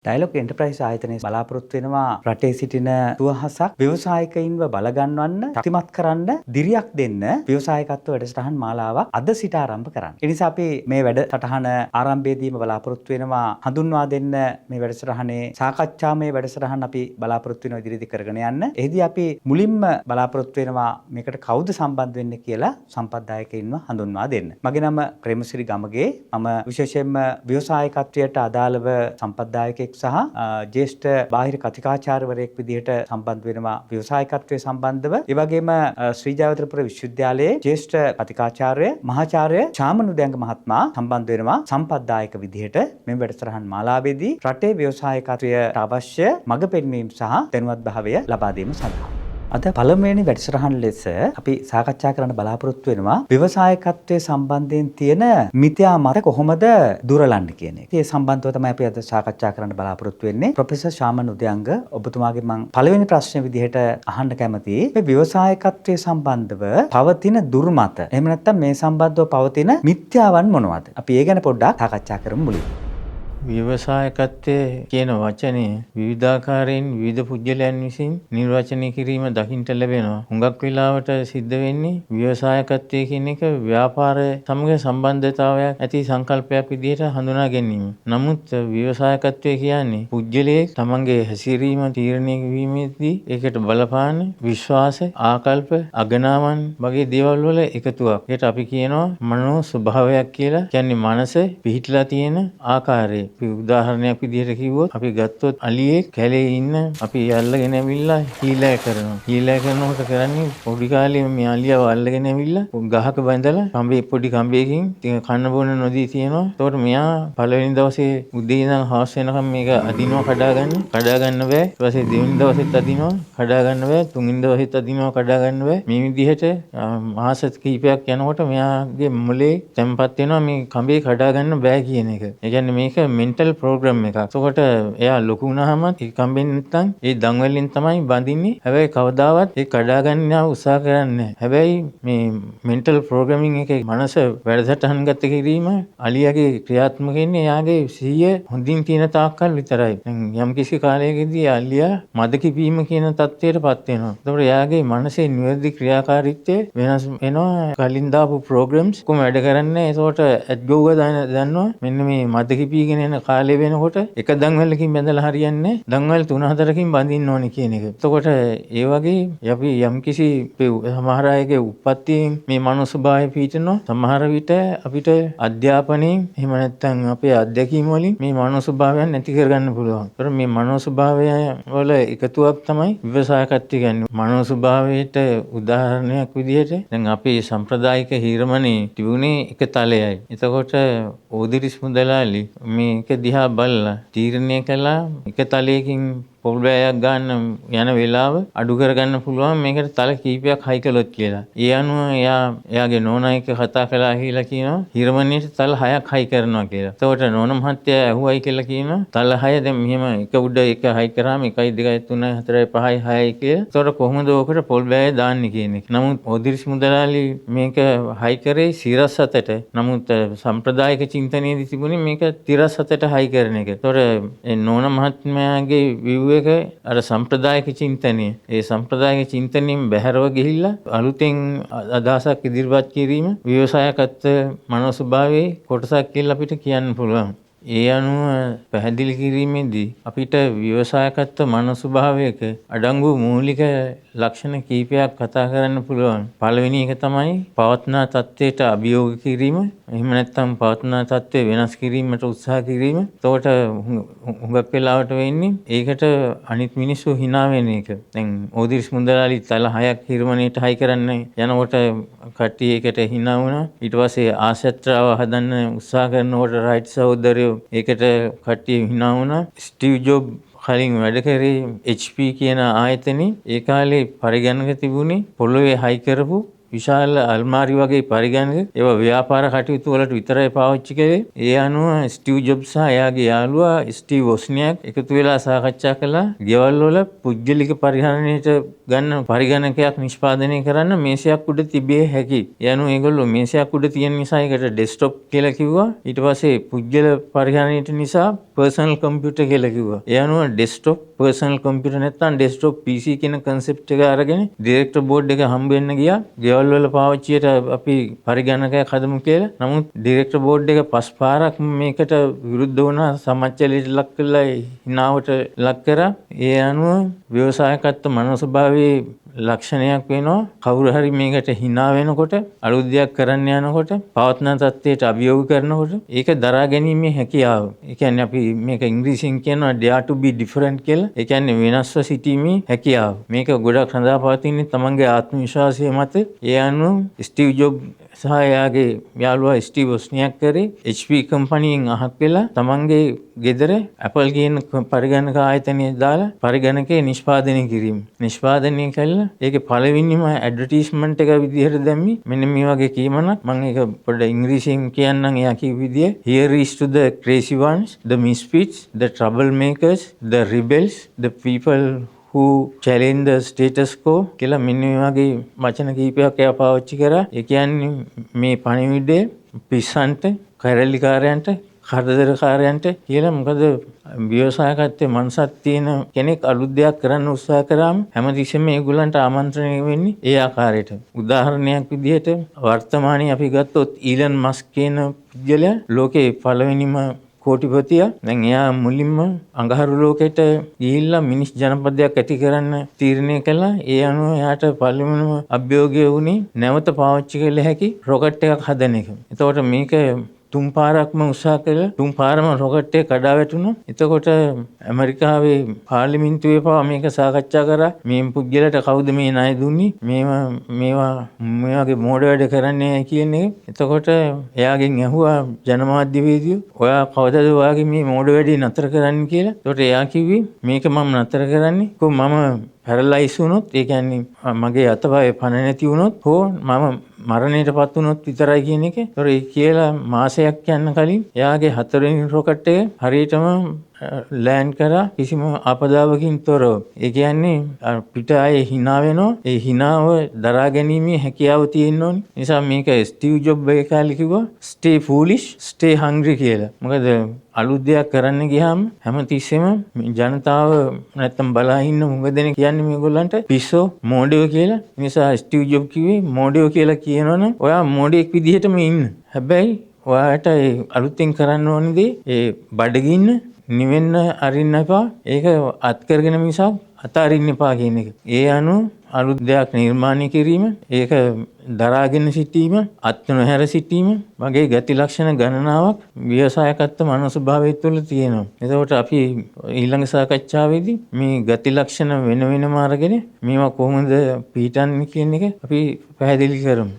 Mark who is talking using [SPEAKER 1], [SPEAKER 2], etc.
[SPEAKER 1] Dialogue enterprise ආයතනයේ බලාපොරොත්තු වෙනවා රටේ සිටින සුවහසක් ව්‍යවසායිකයින්ව බලගන්වන්න ශක්තිමත් කරන්න දිරියක් දෙන්න ව්‍යවසායකත්ව වැඩසටහන් මාලාවක් අද සිට ආරම්භ කරන්න. ඒ නිසා අපි මේ වැඩසටහන ආරම්භයේදීම බලාපොරොත්තු වෙනවා හඳුන්වා දෙන්න මේ වැඩසටහනේ සාකච්ඡාමය වැඩසටහන අපි බලාපොරොත්තු වෙනවා ඉදිරියට කරගෙන යන්න. එහිදී අපි මුලින්ම බලාපොරොත්තු වෙනවා මේකට කවුද සම්බන්ධ වෙන්නේ කියලා සම්පත්දායකයින්ව හඳුන්වා දෙන්න. මගේ නම ප්‍රේමසිරි ගමගේ. මම විශේෂයෙන්ම ව්‍යවසායකත්වයට අදාළව සම්පත්දායකයෙක් සහ ජ්‍යෙෂ්ඨ බාහිර කතිකාචාර්යවරයෙක් විදිහට සම්බන්ධ වෙනවා ව්‍යවසායකත්වයේ සම්බන්ධව. ඒ වගේම ශ්‍රී ජයවර්ධනපුර විශ්වවිද්‍යාලයේ ජ්‍යෙෂ්ඨ කතිකාචාර්ය මහාචාර්ය චාමනුදැංග මහත්මයා සම්බන්ධ වෙනවා සම්පත්දායක විදිහට මේ වැඩසටහන් මාලාවේදී රටේ ව්‍යවසායකත්වයට අවශ්‍ය මඟ පෙන්වීම සහ දැනුවත් භාවය ලබා දීම සඳහා අද පළමුවෙනි වැඩසටහන ලෙස අපි සාකච්ඡා කරන්න බලාපොරොත්තු වෙනවා ව්‍යවසායකත්වයේ සම්බන්ධයෙන් තියෙන මිත්‍යා මත කොහොමද දුරලන්නේ කියන එක. ඒ සම්බන්ධව තමයි අපි අද සාකච්ඡා කරන්න බලාපොරොත්තු වෙන්නේ. ප්‍රොෆෙසර් ශාමන් උදයංග ඔබතුමාගේ මම පළවෙනි ප්‍රශ්නේ විදිහට අහන්න කැමතියි. මේ ව්‍යවසායකත්වයේ සම්බන්ධව පවතින දුර්මත එහෙම නැත්නම් මේ සම්බන්ධව පවතින මිත්‍යාවන් මොනවද? අපි ඒ ගැන පොඩ්ඩක් සාකච්ඡා කරමු මුලින්.
[SPEAKER 2] ව්‍යවසායකත්වය කියන වචනේ විවිධාකාරයෙන් විවිධ පුද්ගලයන් විසින් නිර්වචනය කිරීම දකින්නට ලැබෙනවා. හුඟක් වෙලාවට සිද්ධ වෙන්නේ ව්‍යවසායකත්වය කියන එක ව්‍යාපාරය සමග සම්බන්ධතාවයක් ඇති සංකල්පයක් විදිහට හඳුනා ගැනීම. නමුත් ව්‍යවසායකත්වය කියන්නේ පුද්ගලයෙක් තමන්ගේ හැසිරීම තීරණය කිරීමේදී ඒකට බලපාන විශ්වාස, ආකල්ප, අගනාවන් වගේ දේවල් වල එකතුවක්. ඒකට අපි කියනවා මනෝ ස්වභාවයක් කියලා. කියන්නේ මනස පිහිටලා තියෙන ආකාරය. උදාහරණයක් විදිහට කිව්වොත් අපි ගත්තොත් අලියෙක් කැලේ ඉන්න අපි අල්ලගෙන ඇවිල්ලා හීලෑ කරනවා. හීලෑ කරනකොට කරන්නේ පොඩි කාලේ මේ අලියව අල්ලගෙන ඇවිල්ලා ගහක බැඳලා කඹේ පොඩි කඹයකින් කන්න බොන නොදී තියෙනවා. එතකොට මෙයා පළවෙනි දවසේ උදේ ඉඳන් හවස වෙනකම් මේක අදිනවා කඩා ගන්න බෑ. ඊට පස්සේ දෙවෙනි දවසෙත් අදිනවා කඩා ගන්න බෑ. තුන්වෙනි දවසෙත් අදිනවා කඩා ගන්න බෑ. මේ විදිහට මාස කිහිපයක් යනකොට මෙයාගේ මොලේ තැම්පත් වෙනවා මේ කඹේ කඩා ගන්න බෑ කියන එක. ඒ කියන්නේ මේක මෙන්ටල් ප්‍රෝග්‍රෑම් එකක්. එතකොට එයා ලොකු වුණාම ඒ කම්බෙන් නැත්තම් ඒ දන් වලින් තමයි බඳින්නේ. හැබැයි කවදාවත් ඒ කඩා ගන්න උත්සාහ කරන්නේ නැහැ. හැබැයි මේ මෙන්ටල් ප්‍රෝග්‍රෑමින් එකේ මනස වැඩසටහන් ගත කිරීම අලියාගේ ක්‍රියාත්මක වෙන්නේ එයාගේ සිහිය හොඳින් තියෙන තාක්කල් විතරයි. යම් කිසි කාලයකදී අලියා මද කිපීම කියන තත්ත්වයටපත් වෙනවා. එතකොට එයාගේ මනසේ නිවැරදි ක්‍රියාකාරීත්වය වෙනස් වෙනවා. කලින් දාපු ප්‍රෝග්‍රෑම්ස් කොහොම වැඩ කරන්නේ? ඒකට ඇඩ්ගෝව දන්නවා. මෙන්න මේ මද කිපීගෙන යන කාලය වෙනකොට එක දන්වැලකින් බැඳලා හරියන්නේ නැහැ. දන්වැල් 3-4කින් බඳින්න ඕනේ කියන එක. එතකොට ඒ වගේ අපි යම්කිසි සමහර අයගේ උප්පත්තියෙන් මේ මනෝ ස්වභාවය පිටිනවා. සමහර විට අපිට අධ්‍යාපනයෙන් එහෙම නැත්නම් අපේ අත්දැකීම් වලින් මේ මනෝ ස්වභාවයන් නැති කරගන්න පුළුවන්. ඒතර මේ මනෝ ස්වභාවය වල එකතුවක් තමයි ව්‍යවසායකත්වය කියන්නේ. මනෝ ස්වභාවයට උදාහරණයක් විදිහට දැන් අපේ සම්ප්‍රදායික හිරමනේ තිබුණේ එක තලයයි. එතකොට ඕදිරිස් මුදලාලි මේක දිහා බලලා තීරණය කළා එක තලයකින් පොල් බෑයක් ගන්න යන වෙලාව අඩු කරගන්න පුළුවන් මේකට තල කීපයක් හයි කළොත් කියලා. ඒ අනුව එයාගේ නෝනා එක්ක කතා කළා කියලා කියනවා හිරමණේට තල 6ක් හයි කරනවා කියලා. එතකොට නෝනා මහත්තයා ඇහුවයි කියලා කියනවා තල 6 දැන් මෙහෙම එක උඩ එක හයි කරාම 1 2 3 4 5 6යි කියලා. එතකොට කොහොමද ඕකට පොල් බෑය දාන්නේ කියන එක. නමුත් ඕදිරිස් මුදලාලි මේක හයි කරේ සිරස් අතට. නමුත් සම්ප්‍රදායික චින්තනයේදී තිබුණේ මේක තිරස් අතට හයි කරන එක. එතකොට නෝනා මහත්මයාගේ එක අර සම්ප්‍රදායික චින්තනය ඒ සම්ප්‍රදායික චින්තනයෙන් බැහැරව ගිහිල්ලා අලුතෙන් අදහසක් ඉදිරිපත් කිරීම ව්‍යවසායකත්ව මනෝ ස්වභාවයේ කොටසක් කියලා අපිට කියන්න පුළුවන්. ඒ අනුව පැහැදිලි කිරීමේදී අපිට ව්‍යවසායකත්ව මනෝ ස්වභාවයක අඩංගු මූලික ලක්ෂණ කීපයක් කතා කරන්න පුළුවන්. පළවෙනි එක තමයි පවත්නා තත්ත්වයට අභියෝග කිරීම. එහෙම නැත්නම් පවත්නා තත්ත්වය වෙනස් කිරීමට උත්සාහ කිරීම. එතකොට හුඟක් වෙලාවට වෙන්නේ ඒකට අනිත් මිනිස්සු hina වෙන එක. දැන් ඕදිරිස් මුදලාලි තල 6ක් හිරමණේට හයි කරන්න යනකොට කට්ටිය ඒකට hina වුණා. ඊට පස්සේ ආශත්‍රාව හදන්න උත්සාහ කරනකොට රයිට් සහෝදරයෝ ඒකට කට්ටිය hina වුණා. ස්ටිව් ජොබ් කලින් වැඩ කරේ HP කියන ආයතනේ ඒ කාලේ පරිගණක තිබුණේ පොළොවේ හයි කරපු විශාල අල්මාරි වගේ පරිගණක ඒවා ව්‍යාපාර කටයුතු වලට විතරයි පාවිච්චි කරේ. ඒ අනුව ස්ටිව් ජොබ්ස් සහ එයාගේ යාළුවා ස්ටිව් වොස්නියක් එකතු වෙලා සාකච්ඡා කළා. ගෙවල් වල පුද්ගලික පරිහරණයට ගන්න පරිගණකයක් නිෂ්පාදනය කරන්න මේසයක් උඩ තිබිය හැකි. ඒ අනුව ඒගොල්ලෝ මේසයක් උඩ තියෙන නිසා ඒකට ඩෙස්ක්ටොප් කියලා කිව්වා. ඊට පස්සේ පුද්ගල පරිහරණයට නිසා පර්සනල් කම්පියුටර් කියලා කිව්වා. ඒ අනුව ඩෙස්ක්ටොප් පර්සනල් කම්පියුටර් නැත්නම් ඩෙස්ක්ටොප් PC කියන කන්සෙප්ට් එක අරගෙන ඩිරෙක්ටර් බෝඩ් එක හම්බ වෙන්න ගියා. ගෙවල් වල පාවිච්චියට අපි පරිගණකයක් හදමු කියලා. නමුත් ඩිරෙක්ටර් බෝඩ් එක පස් පාරක් මේකට විරුද්ධ වුණා. සමච්චලයට ලක් කළා, හිනාවට ලක් කරා. ඒ අනුව ව්‍යවසායකත්ව මනෝස්වභාවයේ ලක්ෂණයක් වෙනවා. කවුරු හරි මේකට hina වෙනකොට, අලුත් දෙයක් කරන්න යනකොට, පවත්න තත්ත්වයට අභියෝග කරනකොට ඒක දරා ගැනීමේ හැකියාව. ඒ කියන්නේ අපි මේක ඉංග්‍රීසියෙන් කියනවා dare to be different කියලා. ඒ කියන්නේ වෙනස්ව සිටීමේ හැකියාව. මේක ගොඩක් රඳා පවතින්නේ තමන්ගේ ආත්ම විශ්වාසය මත. ඒ අනුව ස්ටිව් ජොබ් සහ එයාගේ යාළුවා ස්ටිව් වොස්නියක් කරේ HP කම්පැනියෙන් අහක් වෙලා තමන්ගේ ගෙදර Apple කියන පරිගණක ආයතනය දාලා පරිගණකේ නිෂ්පාදනය කිරීම. නිෂ්පාදනය කළා ඒකේ පළවෙනිම ඇඩ්වර්ටයිස්මන්ට් එක විදිහට දැම්මි. මෙන්න මේ වගේ කීමනක් මම ඒක පොඩ්ඩක් ඉංග්‍රීසියෙන් කියන්නම්. එයා කිව්ව විදිය here is to the crazy ones, the misfits, the troublemakers, the rebels, the people who challenge the status quo කියලා මෙන්න මේ වගේ වචන කීපයක් එයා පාවිච්චි කරා. ඒ කියන්නේ මේ පණිවිඩය පිස්සන්ට, කැරලිකාරයන්ට, කරදරකාරයන්ට කියලා. මොකද ව්‍යවසායකත්වයේ මනසක් තියෙන කෙනෙක් අලුත් දෙයක් කරන්න උත්සාහ කරාම හැමතිස්සෙම ඒගොල්ලන්ට ආමන්ත්‍රණය වෙන්නේ ඒ ආකාරයට. උදාහරණයක් විදිහට වර්තමානයේ අපි ගත්තොත් ඊලන් මස්ක් කියන පුද්ගලයා ලෝකේ පළවෙනිම කෝටිපතියා. දැන් එයා මුලින්ම අඟහරු ලෝකෙට ගිහිල්ලා මිනිස් ජනපදයක් ඇති කරන්න තීරණය කළා. ඒ අනුව එයාට පළවෙනිම අභියෝගය වුණේ නැවත පාවිච්චි කළ හැකි රොකට් එකක් හදන එක. එතකොට මේක තුන් පාරක්ම උත්සාහ කළා. තුන් පාරම රොකට් එක කඩා වැටුණා. එතකොට ඇමරිකාවේ පාර්ලිමේන්තුවේ පවා මේක සාකච්ඡා කරා. මේ පුද්ගලයාට කවුද මේ ණය දුන්නේ? මේවා මේ වගේ මෝඩ වැඩ කරන්නේ කියන එක. එතකොට එයාගෙන් ඇහුවා ජනමාධ්‍යවේදියෝ, ඔයා කවදද ඔයාගේ මේ මෝඩ වැඩේ නතර කරන්න කියලා. එතකොට එයා කිව්වේ මේක මම නතර කරන්නේ කො මම පැරලයිස් වුණොත්, ඒ කියන්නේ මගේ අතපය පණ නැති වුණොත් හෝ මම මරණයටපත් වුණොත් විතරයි කියන එක. ඒතොර ඒ කියලා මාසයක් යන කලින් එයාගේ හතරවෙනි රොකට් එක හරියටම ලෑන්ඩ් කරා කිසිම ආපදාවකින් තොරව. ඒ කියන්නේ පිට ආයේ hina වෙනවා. ඒ hinaව දරා ගැනීමේ හැකියාව තියෙන්න ඕනේ. නිසා මේක ස්ටිව් ජොබ් එක කාලේ කිව්වා stay foolish, stay hungry කියලා. මොකද අලුත් දෙයක් කරන්න ගියාම හැමතිස්සෙම ජනතාව නැත්තම් බලා ඉන්න මුග දෙනෙක් කියන්නේ මේගොල්ලන්ට පිස්සෝ, මෝඩයෝ කියලා. නිසා ස්ටිව් ජොබ් කිව්වේ මෝඩයෝ කියලා කියනවනම් ඔයා මෝඩයෙක් විදිහටම ඉන්න. හැබැයි ඔයාට ඒ අලුතෙන් කරන්න ඕනේ දේ ඒ බඩගින්න නිවෙන්න අරින්න එපා. ඒක අත් කරගෙන මිසක් අතාරින්න එපා කියන එක. ඒ අනුව අලුත් දෙයක් නිර්මාණය කිරීම, ඒක දරාගෙන සිටීම, අත් නොහැර සිටීම වගේ ගති ලක්ෂණ ගණනාවක් ව්‍යවසායකත්ව මනෝස්වභාවය තුළ තියෙනවා. එතකොට අපි ඊළඟ සාකච්ඡාවේදී මේ ගති ලක්ෂණ වෙන වෙනම අරගෙන මේවා කොහොමද පිළිටන්නේ කියන එක අපි පැහැදිලි කරමු.